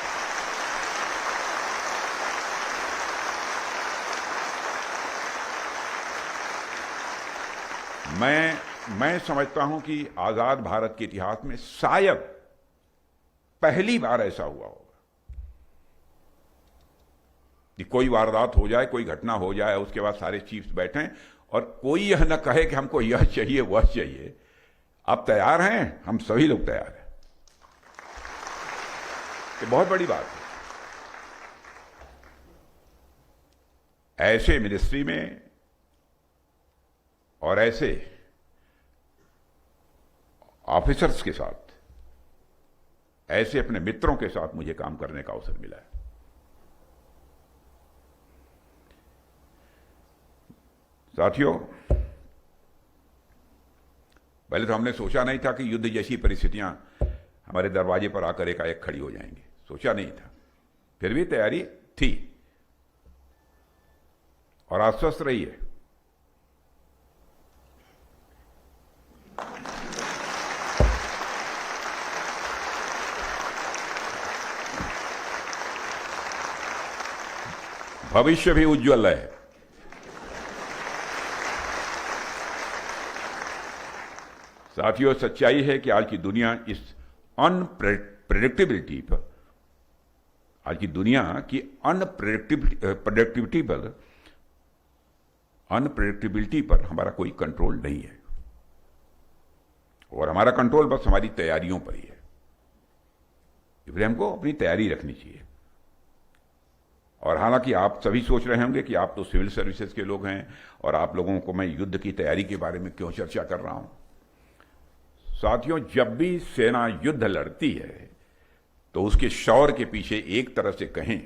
मैं समझता हूं कि आजाद भारत के इतिहास में शायद पहली बार ऐसा हुआ होगा कि कोई वारदात हो जाए, कोई घटना हो जाए, उसके बाद सारे चीफ्स बैठें और कोई यह न कहे कि हमको यह चाहिए वह चाहिए। आप तैयार हैं? हम सभी लोग तैयार हैं। ये बहुत बड़ी बात है। ऐसे मिनिस्ट्री में और ऐसे ऑफिसर्स के साथ, ऐसे अपने मित्रों के साथ मुझे काम करने का अवसर मिला है। साथियों, पहले तो हमने सोचा नहीं था कि युद्ध जैसी परिस्थितियां हमारे दरवाजे पर आकर एकाएक खड़ी हो जाएंगी, सोचा नहीं था। फिर भी तैयारी थी और आश्वस्त रहिए, भविष्य भी उज्जवल है। साथियों, सच्चाई है कि आज की दुनिया इस अनप्रेडिक्टेबिलिटी पर, आज की दुनिया की अनप्रेडिक्टेबिलिटी पर हमारा कोई कंट्रोल नहीं है और हमारा कंट्रोल बस हमारी तैयारियों पर ही है। इसलिए हमको अपनी तैयारी रखनी चाहिए। और हालांकि आप सभी सोच रहे होंगे कि आप तो सिविल सर्विसेज के लोग हैं और आप लोगों को मैं युद्ध की तैयारी के बारे में क्यों चर्चा कर रहा हूं। साथियों, जब भी सेना युद्ध लड़ती है तो उसके शौर्य के पीछे एक तरह से कहें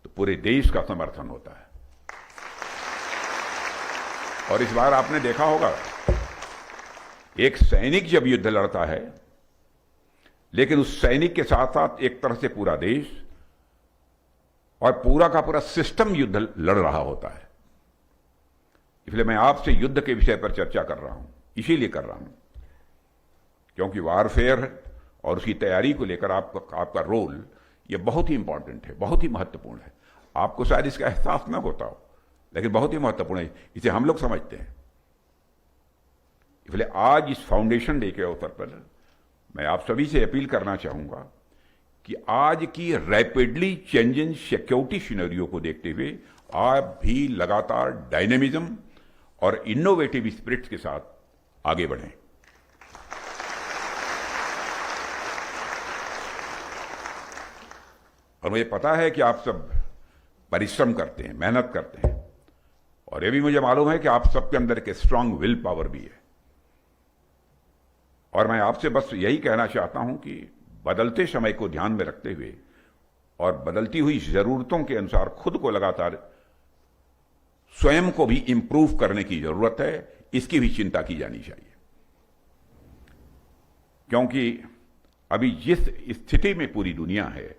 तो पूरे देश का समर्थन होता है। और इस बार आपने देखा होगा, एक सैनिक जब युद्ध लड़ता है लेकिन उस सैनिक के साथ साथ एक तरह से पूरा देश और पूरा का पूरा सिस्टम युद्ध लड़ रहा होता है। इसलिए मैं आपसे युद्ध के विषय पर चर्चा कर रहा हूं, इसीलिए कर रहा हूं क्योंकि वारफेयर और उसकी तैयारी को लेकर आपका रोल ये बहुत ही इंपॉर्टेंट है, बहुत ही महत्वपूर्ण है। आपको शायद इसका एहसास न होता हो लेकिन बहुत ही महत्वपूर्ण है, इसे हम लोग समझते हैं। इसलिए आज इस फाउंडेशन डे के अवसर पर मैं आप सभी से अपील करना चाहूंगा कि आज की रैपिडली चेंजिंग सिक्योरिटी सिनेरियो को देखते हुए आप भी लगातार डायनेमिज्म और इनोवेटिव स्पिरिट के साथ आगे बढ़ें। और मुझे पता है कि आप सब परिश्रम करते हैं, मेहनत करते हैं, और यह भी मुझे मालूम है कि आप सबके अंदर एक स्ट्रांग विल पावर भी है। और मैं आपसे बस यही कहना चाहता हूं कि बदलते समय को ध्यान में रखते हुए और बदलती हुई जरूरतों के अनुसार खुद को लगातार स्वयं को भी इंप्रूव करने की जरूरत है, इसकी भी चिंता की जानी चाहिए। क्योंकि अभी जिस स्थिति में पूरी दुनिया है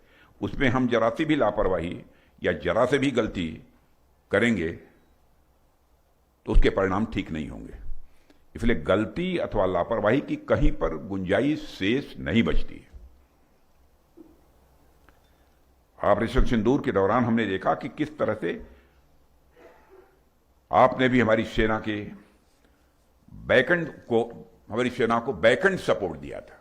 उसमें हम जरा सी भी लापरवाही या जरा से भी गलती करेंगे तो उसके परिणाम ठीक नहीं होंगे। इसलिए गलती अथवा लापरवाही की कहीं पर गुंजाइश शेष नहीं बचती है। ऑपरेशन सिंदूर के दौरान हमने देखा कि किस तरह से आपने भी हमारी सेना को बैकएंड सपोर्ट दिया था।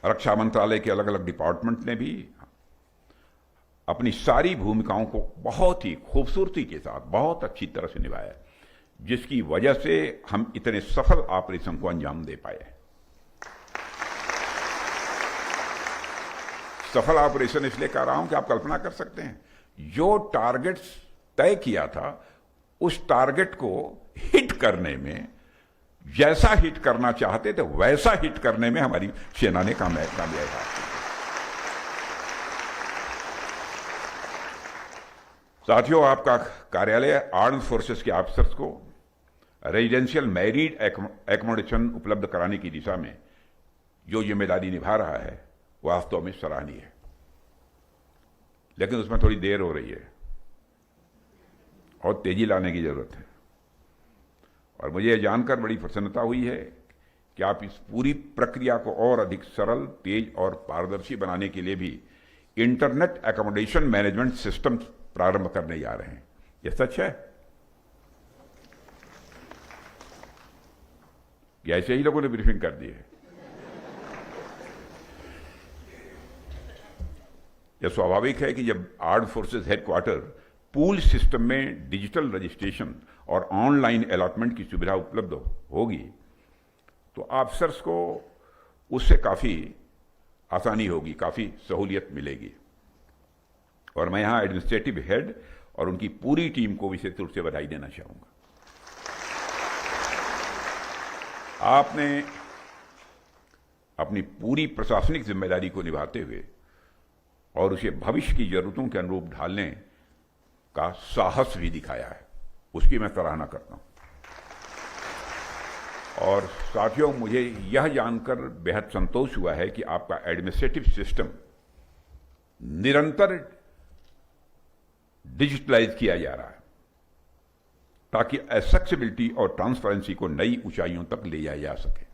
रक्षा मंत्रालय के अलग अलग डिपार्टमेंट ने भी अपनी सारी भूमिकाओं को बहुत ही खूबसूरती के साथ बहुत अच्छी तरह से निभाया, जिसकी वजह से हम इतने सफल ऑपरेशन को अंजाम दे पाए। सफल ऑपरेशन इसलिए कह रहा हूं कि आप कल्पना कर सकते हैं, जो टारगेट्स तय किया था उस टारगेट को हिट करने में, जैसा हिट करना चाहते थे वैसा हिट करने में हमारी सेना ने कामयाबी हासिल की। साथियों, आपका कार्यालय आर्म्ड फोर्सेस के ऑफिसर्स को रेजिडेंशियल मैरिड एकोमोडेशन उपलब्ध कराने की दिशा में जो जिम्मेदारी निभा रहा है वास्तव में सराहनीय है, लेकिन उसमें थोड़ी देर हो रही है और तेजी लाने की जरूरत है। और मुझे यह जानकर बड़ी प्रसन्नता हुई है कि आप इस पूरी प्रक्रिया को और अधिक सरल, तेज और पारदर्शी बनाने के लिए भी इंटरनेट एकोमोडेशन मैनेजमेंट सिस्टम प्रारंभ करने जा रहे हैं। यह सच है? या ऐसे ही लोगों ने ब्रीफिंग कर दी है? यह स्वाभाविक है कि जब armed forces headquarter pool system में डिजिटल रजिस्ट्रेशन और ऑनलाइन अलॉटमेंट की सुविधा उपलब्ध होगी तो ऑफिसर्स को उससे काफी आसानी होगी, काफी सहूलियत मिलेगी। और मैं यहां एडमिनिस्ट्रेटिव हेड और उनकी पूरी टीम को विशेष रूप से बधाई देना चाहूंगा। आपने अपनी पूरी प्रशासनिक जिम्मेदारी को निभाते हुए और उसे भविष्य की जरूरतों के अनुरूप ढालने का साहस भी दिखाया है, उसकी मैं सराहना करता हूं। और साथियों, मुझे यह जानकर बेहद संतोष हुआ है कि आपका एडमिनिस्ट्रेटिव सिस्टम निरंतर डिजिटलाइज किया जा रहा है ताकि एक्सेसिबिलिटी और ट्रांसपेरेंसी को नई ऊंचाइयों तक ले जाया जा सके।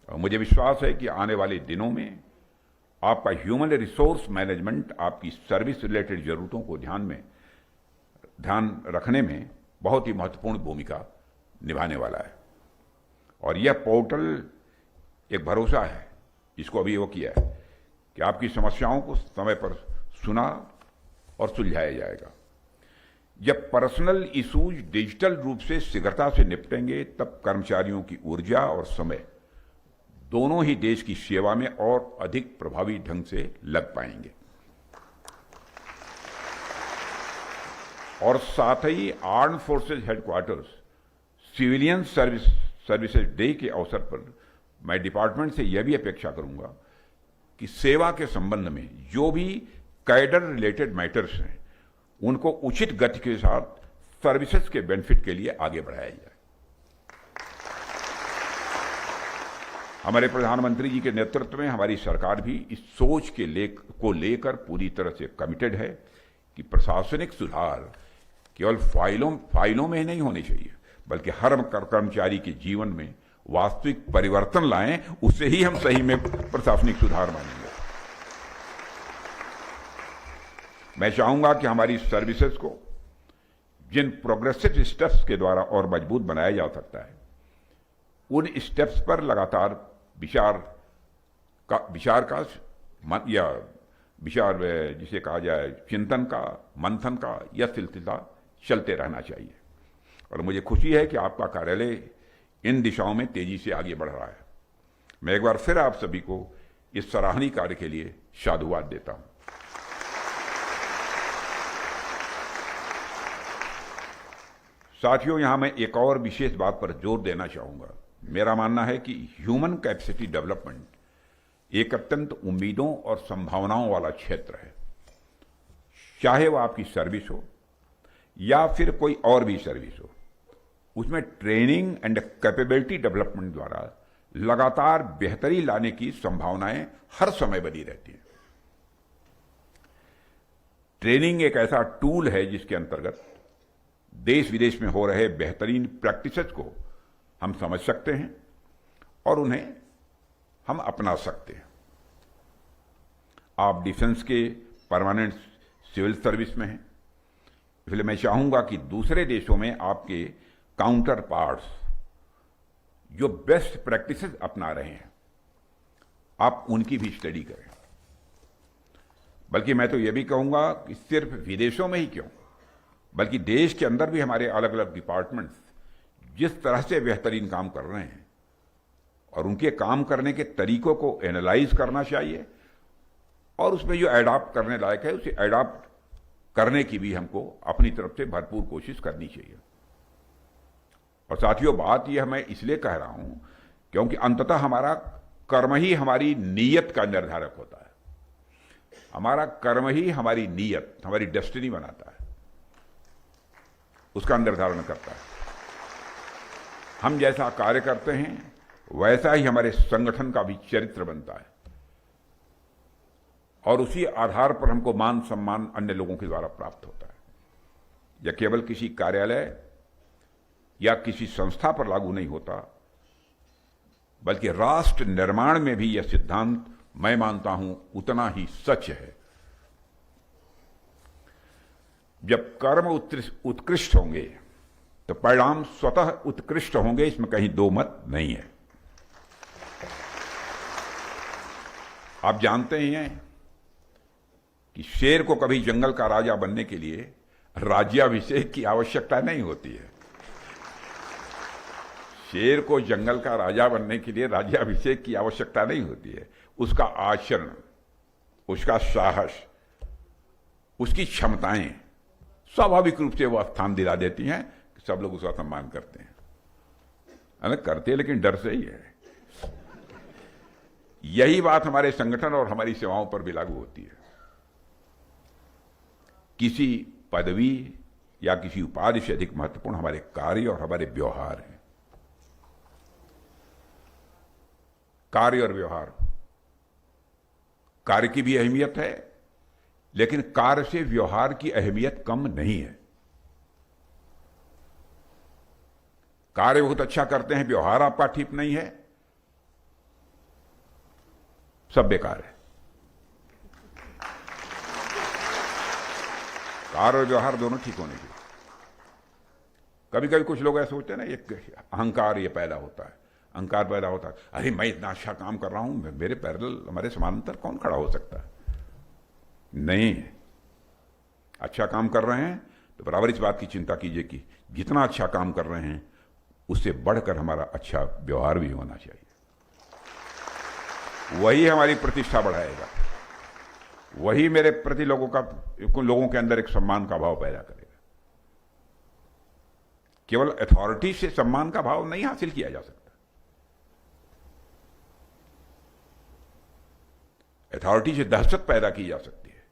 और मुझे विश्वास है कि आने वाले दिनों में आपका ह्यूमन रिसोर्स मैनेजमेंट आपकी सर्विस रिलेटेड जरूरतों को ध्यान रखने में बहुत ही महत्वपूर्ण भूमिका निभाने वाला है। और यह पोर्टल एक भरोसा है, जिसको अभी वो किया है कि आपकी समस्याओं को समय पर सुना और सुलझाया जाएगा। जब पर्सनल इश्यूज डिजिटल रूप से शीघ्रता से निपटेंगे तब कर्मचारियों की ऊर्जा और समय दोनों ही देश की सेवा में और अधिक प्रभावी ढंग से लग पाएंगे। और साथ ही armed forces headquarters civilian services day के अवसर पर मैं डिपार्टमेंट से यह भी अपेक्षा करूंगा कि सेवा के संबंध में जो भी कैडर रिलेटेड मैटर्स हैं उनको उचित गति के साथ सर्विसेज के बेनिफिट के लिए आगे बढ़ाया जाए। हमारे प्रधानमंत्री जी के नेतृत्व में हमारी सरकार भी इस सोच को लेकर पूरी तरह से कमिटेड है कि प्रशासनिक सुधार केवल फाइलों में ही नहीं होने चाहिए, बल्कि हर कर्मचारी के जीवन में वास्तविक परिवर्तन लाएं। उससे ही हम सही में प्रशासनिक सुधार मानेंगे। मैं चाहूंगा कि हमारी सर्विसेज को जिन प्रोग्रेसिव स्टेप्स के द्वारा और मजबूत बनाया जा सकता है, उन स्टेप्स पर लगातार विचार जिसे कहा जाए चिंतन का, मंथन का यह सिलसिला चलते रहना चाहिए। और मुझे खुशी है कि आपका कार्यालय इन दिशाओं में तेजी से आगे बढ़ रहा है। मैं एक बार फिर आप सभी को इस सराहनीय कार्य के लिए साधुवाद देता हूं। साथियों, यहां मैं एक और विशेष बात पर जोर देना चाहूंगा। मेरा मानना है कि ह्यूमन कैपेसिटी डेवलपमेंट एक अत्यंत उम्मीदों और संभावनाओं वाला क्षेत्र है। चाहे वो आपकी सर्विस हो या फिर कोई और भी सर्विस हो, उसमें ट्रेनिंग एंड कैपेबिलिटी डेवलपमेंट द्वारा लगातार बेहतरी लाने की संभावनाएं हर समय बनी रहती हैं। ट्रेनिंग एक ऐसा टूल है जिसके अंतर्गत देश विदेश में हो रहे बेहतरीन प्रैक्टिसेस को हम समझ सकते हैं और उन्हें हम अपना सकते हैं। आप डिफेंस के परमानेंट सिविल सर्विस में हैं, इसलिए मैं चाहूंगा कि दूसरे देशों में आपके काउंटर पार्ट्स जो बेस्ट प्रैक्टिसेस अपना रहे हैं, आप उनकी भी स्टडी करें। बल्कि मैं तो यह भी कहूंगा कि सिर्फ विदेशों में ही क्यों, बल्कि देश के अंदर भी हमारे अलग अलग डिपार्टमेंट्स जिस तरह से बेहतरीन काम कर रहे हैं और उनके काम करने के तरीकों को एनालाइज करना चाहिए और उसमें जो एडॉप्ट करने लायक है उसे एडॉप्ट करने की भी हमको अपनी तरफ से भरपूर कोशिश करनी चाहिए। और साथियों, बात यह मैं इसलिए कह रहा हूं क्योंकि अंततः हमारा कर्म ही हमारी नीयत का निर्धारक होता है। हमारा कर्म ही हमारी नीयत, हमारी डेस्टिनी बनाता है, उसका निर्धारण करता है। हम जैसा कार्य करते हैं वैसा ही हमारे संगठन का भी चरित्र बनता है और उसी आधार पर हमको मान सम्मान अन्य लोगों के द्वारा प्राप्त होता है। यह केवल किसी कार्यालय या किसी संस्था पर लागू नहीं होता, बल्कि राष्ट्र निर्माण में भी यह सिद्धांत मैं मानता हूं उतना ही सच है। जब कर्म उत्कृष्ट होंगे तो परिणाम स्वतः उत्कृष्ट होंगे, इसमें कहीं दो मत नहीं है। आप जानते ही हैं कि शेर को कभी जंगल का राजा बनने के लिए राज्याभिषेक की आवश्यकता नहीं होती है। शेर को जंगल का राजा बनने के लिए राज्याभिषेक की आवश्यकता नहीं होती है। उसका आचरण, उसका साहस, उसकी क्षमताएं स्वाभाविक रूप से वह स्थान दिला देती हैं कि सब लोग उसका सम्मान करते हैं। अलग करते हैं लेकिन डर से ही है। यही बात हमारे संगठन और हमारी सेवाओं पर भी लागू होती है। किसी पदवी या किसी उपाधि से अधिक महत्वपूर्ण हमारे कार्य और हमारे व्यवहार हैं। कार्य और व्यवहार, कार्य की भी अहमियत है, लेकिन कार्य से व्यवहार की अहमियत कम नहीं है। कार्य बहुत अच्छा करते हैं, व्यवहार आपका ठीक नहीं है, सब बेकार है। कार्य और व्यवहार दोनों ठीक होने चाहिए। कभी कभी कुछ लोग ऐसे सोचते हैं ना, एक अहंकार ये पैदा होता है, अहंकार पैदा होता है, अरे मैं इतना अच्छा काम कर रहा हूं, मेरे पैरेलल, हमारे समानांतर कौन खड़ा हो सकता है। नहीं, अच्छा काम कर रहे हैं तो बराबर इस बात की चिंता कीजिए कि जितना अच्छा काम कर रहे हैं उससे बढ़कर हमारा अच्छा व्यवहार भी होना चाहिए। वही हमारी प्रतिष्ठा बढ़ाएगा, वही मेरे प्रति लोगों के अंदर एक सम्मान का भाव पैदा करेगा। केवल अथॉरिटी से सम्मान का भाव नहीं हासिल किया जा सकता। अथॉरिटी से दहशत पैदा की जा सकती है,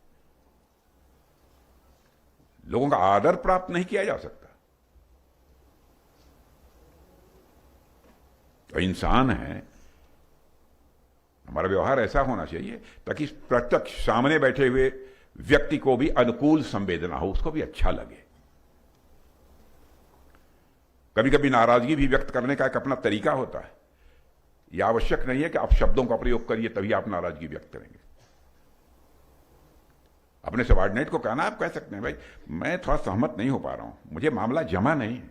लोगों का आदर प्राप्त नहीं किया जा सकता। तो इंसान है, हमारा व्यवहार ऐसा होना चाहिए ताकि प्रत्यक्ष सामने बैठे हुए व्यक्ति को भी अनुकूल संवेदना हो, उसको भी अच्छा लगे। कभी कभी नाराजगी भी व्यक्त करने का एक अपना तरीका होता है। यह आवश्यक नहीं है कि आप शब्दों का प्रयोग करिए तभी आप नाराजगी व्यक्त करेंगे। अपने सबऑर्डिनेट को कहना, आप कह सकते हैं भाई मैं थोड़ा सहमत नहीं हो पा रहा हूं, मुझे मामला जमा नहीं है,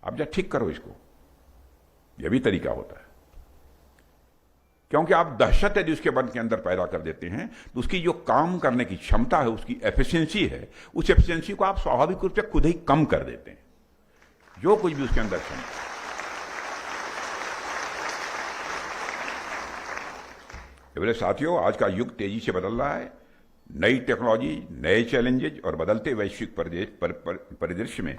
आप जब ठीक करो इसको। यह भी तरीका होता है, क्योंकि आप दहशत यदि उसके मन के अंदर पैदा कर देते हैं तो उसकी जो काम करने की क्षमता है, उसकी एफिशिएंसी है, उस एफिशिएंसी को आप स्वाभाविक रूप से खुद ही कम कर देते हैं, जो कुछ भी उसके अंदर क्षमता। मेरे साथियों, आज का युग तेजी से बदल रहा है। नई टेक्नोलॉजी, नए चैलेंजेज और बदलते वैश्विक परिदृश्य में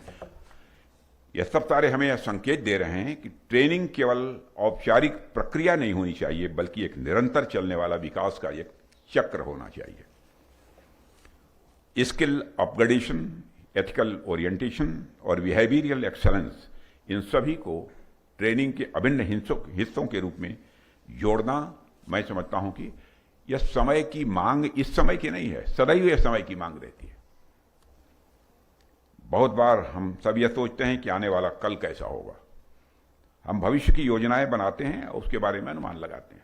यह सब सारे हमें यह संकेत दे रहे हैं कि ट्रेनिंग केवल औपचारिक प्रक्रिया नहीं होनी चाहिए, बल्कि एक निरंतर चलने वाला विकास का एक चक्र होना चाहिए। स्किल अपग्रेडेशन, एथिकल ओरिएंटेशन और बिहेवियरल एक्सेलेंस, इन सभी को ट्रेनिंग के अभिन्न हिस्सों के रूप में जोड़ना, मैं समझता हूं कि यह समय की मांग इस समय की नहीं है, सदैव यह समय की मांग रहती है। बहुत बार हम सब यह सोचते हैं कि आने वाला कल कैसा होगा। हम भविष्य की योजनाएं बनाते हैं और उसके बारे में अनुमान लगाते हैं,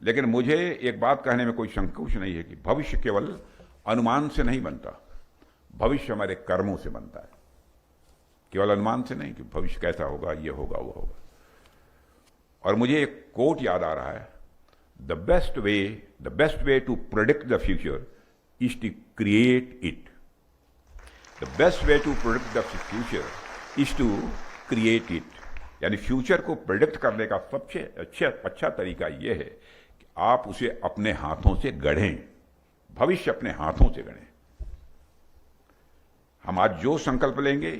लेकिन मुझे एक बात कहने में कोई संकोच नहीं है कि भविष्य केवल अनुमान से नहीं बनता, भविष्य हमारे कर्मों से बनता है। केवल अनुमान से नहीं कि भविष्य कैसा होगा, ये होगा, वो होगा। और मुझे एक कोट याद आ रहा है, the best way to predict the future is to create it. The best way to predict the future is to create it. यानी फ्यूचर को प्रेडिक्ट करने का सबसे अच्छा तरीका यह है कि आप उसे अपने हाथों से गढ़ें, भविष्य अपने हाथों से गढ़ें। हम आज जो संकल्प लेंगे,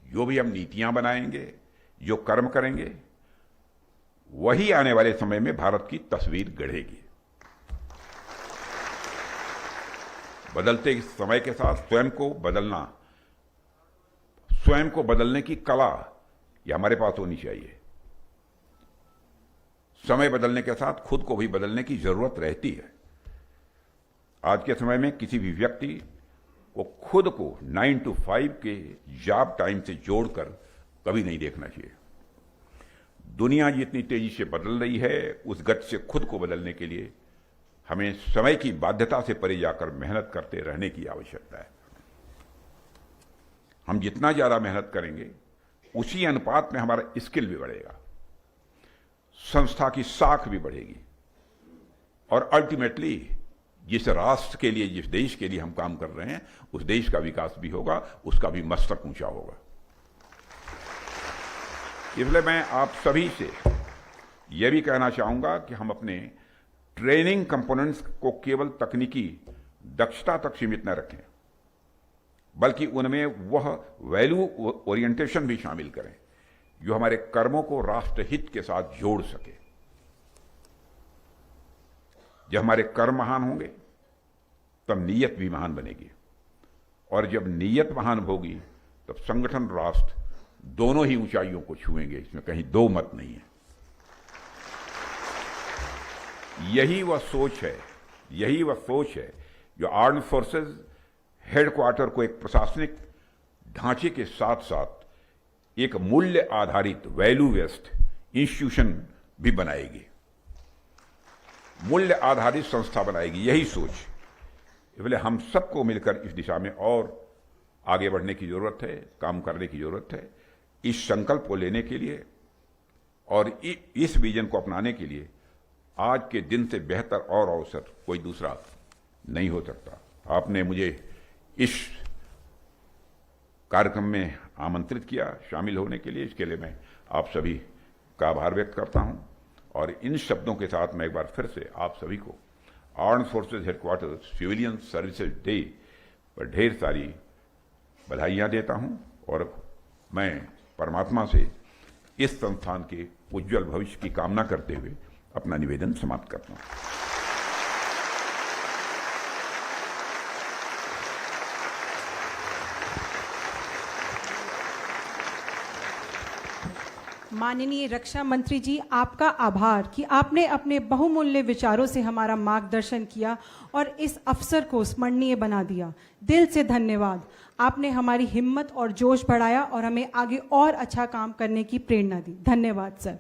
जो भी हम नीतियां बनाएंगे, जो कर्म करेंगे, वही आने वाले समय में भारत की तस्वीर गढ़ेगी। बदलते समय के साथ स्वयं को बदलना, स्वयं को बदलने की कला ये हमारे पास होनी चाहिए। समय बदलने के साथ खुद को भी बदलने की जरूरत रहती है। आज के समय में किसी भी व्यक्ति को खुद को 9 to 5 के जॉब टाइम से जोड़कर कभी नहीं देखना चाहिए। दुनिया जितनी तेजी से बदल रही है, उस गति से खुद को बदलने के लिए हमें समय की बाध्यता से परे जाकर मेहनत करते रहने की आवश्यकता है। हम जितना ज्यादा मेहनत करेंगे, उसी अनुपात में हमारा स्किल भी बढ़ेगा, संस्था की साख भी बढ़ेगी, और अल्टीमेटली जिस राष्ट्र के लिए, जिस देश के लिए हम काम कर रहे हैं, उस देश का विकास भी होगा, उसका भी मस्तक ऊंचा होगा। इसलिए मैं आप सभी से यह भी कहना चाहूंगा कि हम अपने ट्रेनिंग कंपोनेंट्स को केवल तकनीकी दक्षता तक सीमित न रखें, बल्कि उनमें वह वैल्यू ओरिएंटेशन भी शामिल करें जो हमारे कर्मों को राष्ट्रहित के साथ जोड़ सके। जब हमारे कर्म महान होंगे, तब नीयत भी महान बनेगी, और जब नीयत महान होगी, तब संगठन, राष्ट्र दोनों ही ऊंचाइयों को छुएंगे। इसमें कहीं दो मत नहीं है। यही वह सोच है जो आर्म्ड फोर्सेस हेडक्वार्टर को एक प्रशासनिक ढांचे के साथ साथ एक मूल्य आधारित, वैल्यू बेस्ड इंस्टीट्यूशन भी बनाएगी, मूल्य आधारित संस्था बनाएगी। यही सोच, इसलिए हम सबको मिलकर इस दिशा में और आगे बढ़ने की जरूरत है, काम करने की जरूरत है। इस संकल्प को लेने के लिए और इस विजन को अपनाने के लिए आज के दिन से बेहतर और अवसर कोई दूसरा नहीं हो सकता। आपने मुझे इस कार्यक्रम में आमंत्रित किया शामिल होने के लिए, इसके लिए मैं आप सभी का आभार व्यक्त करता हूं। और इन शब्दों के साथ मैं एक बार फिर से आप सभी को armed forces headquarter civilian services day पर ढेर सारी बधाइयां देता हूं, और मैं परमात्मा से इस संस्थान के उज्जवल भविष्य की कामना करते हुए अपना निवेदन समाप्त करता हूं। माननीय रक्षा मंत्री जी, आपका आभार कि आपने अपने बहुमूल्य विचारों से हमारा मार्गदर्शन किया और इस अवसर को स्मरणीय बना दिया। दिल से धन्यवाद। आपने हमारी हिम्मत और जोश बढ़ाया और हमें आगे और अच्छा काम करने की प्रेरणा दी। धन्यवाद sir.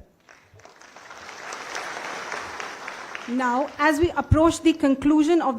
Now, as we approach the conclusion of